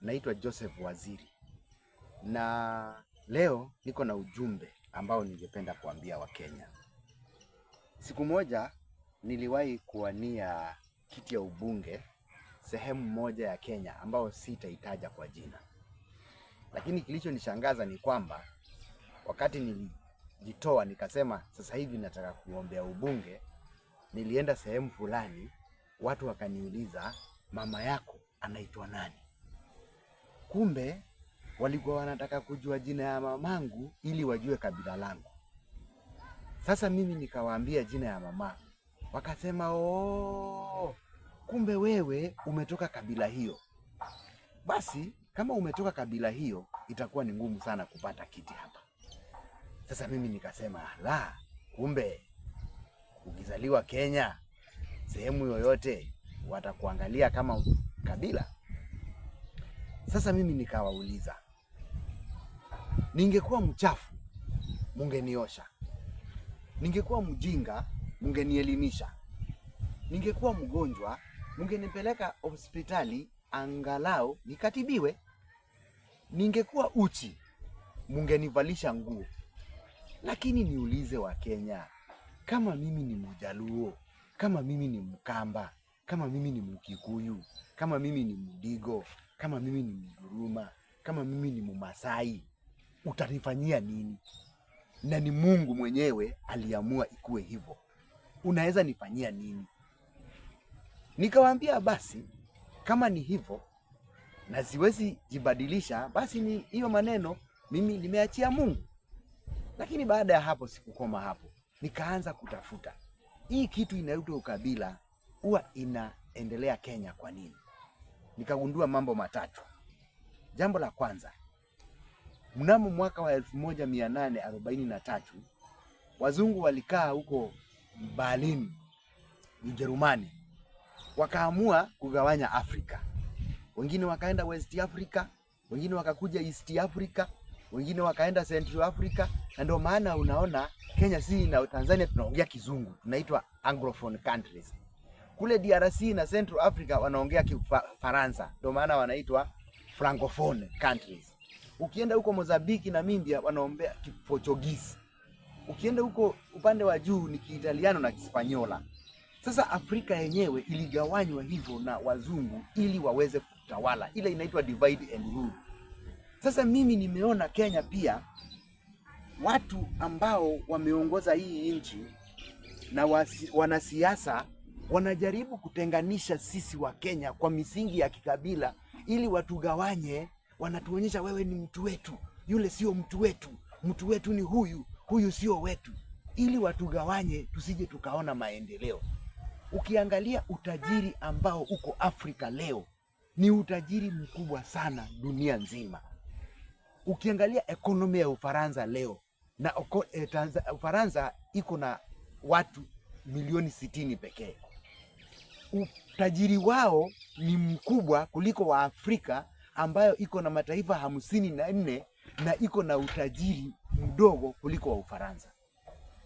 naitwa Joseph Waziri na leo niko na ujumbe ambao ningependa kuambia Wakenya. Siku moja niliwahi kuwania kiti ya ubunge sehemu moja ya Kenya ambao sitaitaja kwa jina. Lakini kilichonishangaza ni kwamba wakati nilijitoa nikasema sasa hivi nataka kuombea ubunge, nilienda sehemu fulani, watu wakaniuliza mama yako anaitwa nani? Kumbe walikuwa wanataka kujua jina ya mamangu ili wajue kabila langu. Sasa mimi nikawaambia jina ya mama. Wakasema kumbe wewe umetoka kabila hiyo. Basi kama umetoka kabila hiyo itakuwa ni ngumu sana kupata kiti hapa. Sasa mimi nikasema la, kumbe ukizaliwa Kenya sehemu yoyote watakuangalia kama kabila. Sasa mimi nikawauliza, ningekuwa mchafu mungeniosha, ningekuwa mjinga mungenielimisha, ningekuwa mgonjwa mungenipeleka hospitali angalau nikatibiwe, ningekuwa uchi mungenivalisha nguo. Lakini niulize Wakenya, kama mimi ni Mjaluo, kama mimi ni Mkamba, kama mimi ni Mkikuyu, kama mimi ni Mdigo, kama mimi ni Mduruma, kama mimi ni Mmasai, utanifanyia nini? Na ni Mungu mwenyewe aliamua ikuwe hivyo. Unaweza nifanyia nini? Nikawaambia basi kama ni hivyo na siwezi jibadilisha, basi ni hiyo maneno mimi nimeachia Mungu. Lakini baada ya hapo sikukoma hapo. Nikaanza kutafuta hii kitu inaitwa ukabila huwa inaendelea Kenya kwa nini? Nikagundua mambo matatu. Jambo la kwanza, mnamo mwaka wa 1843 wazungu walikaa huko Berlin, Ujerumani, wakaamua kugawanya Afrika. Wengine wakaenda West Africa, wengine wakakuja East Africa, wengine wakaenda Central Africa, na ndio maana unaona Kenya si na Tanzania tunaongea kizungu, tunaitwa Anglophone countries. Kule DRC na Central Africa wanaongea Kifaransa, ndio maana wanaitwa Francophone countries. Ukienda huko Mozambique na Namibia wanaongea Kiportuguese. Ukienda huko upande wa juu ni Kiitaliano na Kispanyola. Sasa Afrika yenyewe iligawanywa hivyo na wazungu ili waweze kutawala. Ile inaitwa divide and rule. Sasa mimi nimeona Kenya pia watu ambao wameongoza hii nchi na wanasiasa wanajaribu kutenganisha sisi wa Kenya kwa misingi ya kikabila ili watugawanye. Wanatuonyesha wewe ni mtu wetu, yule sio mtu wetu, mtu wetu ni huyu, huyu sio wetu, ili watugawanye tusije tukaona maendeleo. Ukiangalia utajiri ambao uko Afrika leo ni utajiri mkubwa sana dunia nzima. Ukiangalia ekonomi ya Ufaransa leo na Ufaransa iko na watu milioni 60 pekee. Utajiri wao ni mkubwa kuliko wa Afrika ambayo iko na mataifa 54 na iko na utajiri mdogo kuliko wa Ufaransa.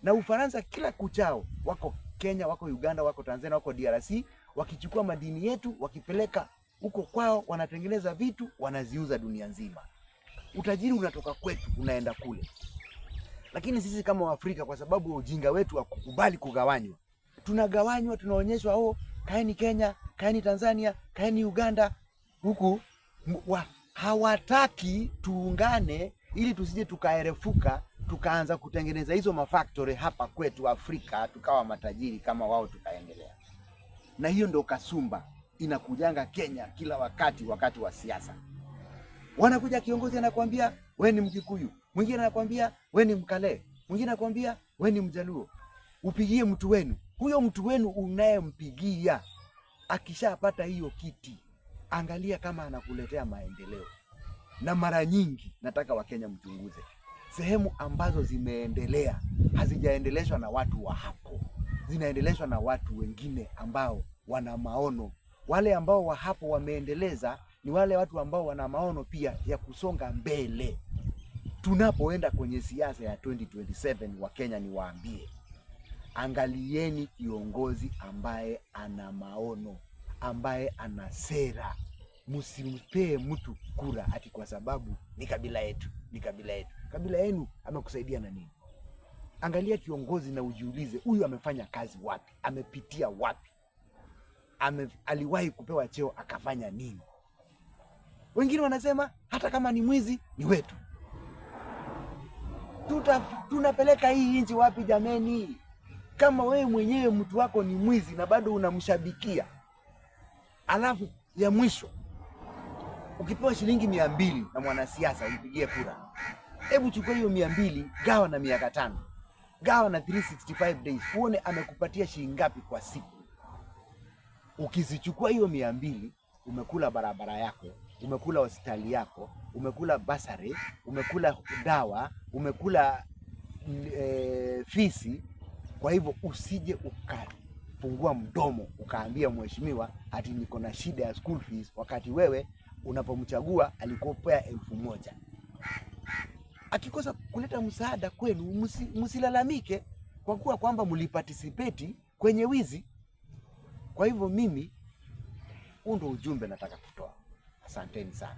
Na Ufaransa kila kuchao wako Kenya, wako Uganda, wako Tanzania, wako DRC, wakichukua madini yetu wakipeleka huko kwao, wanatengeneza vitu wanaziuza dunia nzima. Utajiri unatoka kwetu unaenda kule. Lakini sisi kama Waafrika kwa sababu ujinga wetu wa kukubali kugawanywa, tunagawanywa, tunaonyeshwa kaeni Kenya, kaeni Tanzania, kaeni Uganda, huku hawataki tuungane ili tusije tukaerefuka tukaanza kutengeneza hizo mafactory hapa kwetu Afrika tukawa matajiri kama wao tukaendelea. Na hiyo ndio kasumba inakujanga Kenya kila wakati wa siasa. Wanakuja kiongozi anakuambia wewe ni Mkikuyu, mwingine anakuambia wewe ni Mkale, mwingine anakuambia wewe ni Mjaluo. Upigie mtu wenu. Huyo mtu wenu unayempigia akishapata hiyo kiti, angalia kama anakuletea maendeleo. Na mara nyingi nataka Wakenya mchunguze. Sehemu ambazo zimeendelea hazijaendeleshwa na watu wa hapo. Zinaendeleshwa na watu wengine ambao wana maono. Wale ambao wa hapo wameendeleza ni wale watu ambao wana maono pia ya kusonga mbele. Tunapoenda kwenye siasa ya 2027 Wakenya niwaambie, angalieni kiongozi ambaye ana maono, ambaye ana sera, msimpee mtu kura ati kwa sababu ni kabila yetu, ni kabila yetu. Kabila yenu amekusaidia na nini? Angalia kiongozi na ujiulize, huyu amefanya kazi wapi? Amepitia wapi? Aliwahi kupewa cheo akafanya nini? Wengine wanasema hata kama ni mwizi ni wetu. Tunapeleka hii nchi wapi jameni? Kama wewe mwenyewe mtu wako ni mwizi na bado unamshabikia, alafu ya mwisho ukipewa shilingi 200 na mwanasiasa umpigie kura, hebu chukua hiyo 200 gawa na miaka 5, gawa na 365 days, uone amekupatia shilingi ngapi kwa siku. Ukizichukua hiyo 200, umekula barabara yako, umekula hospitali yako, umekula basari, umekula dawa, umekula fisi. Kwa hivyo usije ukafungua mdomo ukaambia mheshimiwa ati niko na shida ya school fees, wakati wewe unapomchagua alikopea 1000. Akikosa kuleta msaada kwenu, msilalamike kwa kuwa kwamba mliparticipate kwenye wizi. Kwa hivyo mimi, huu ndio ujumbe nataka kutoa. Asanteni sana.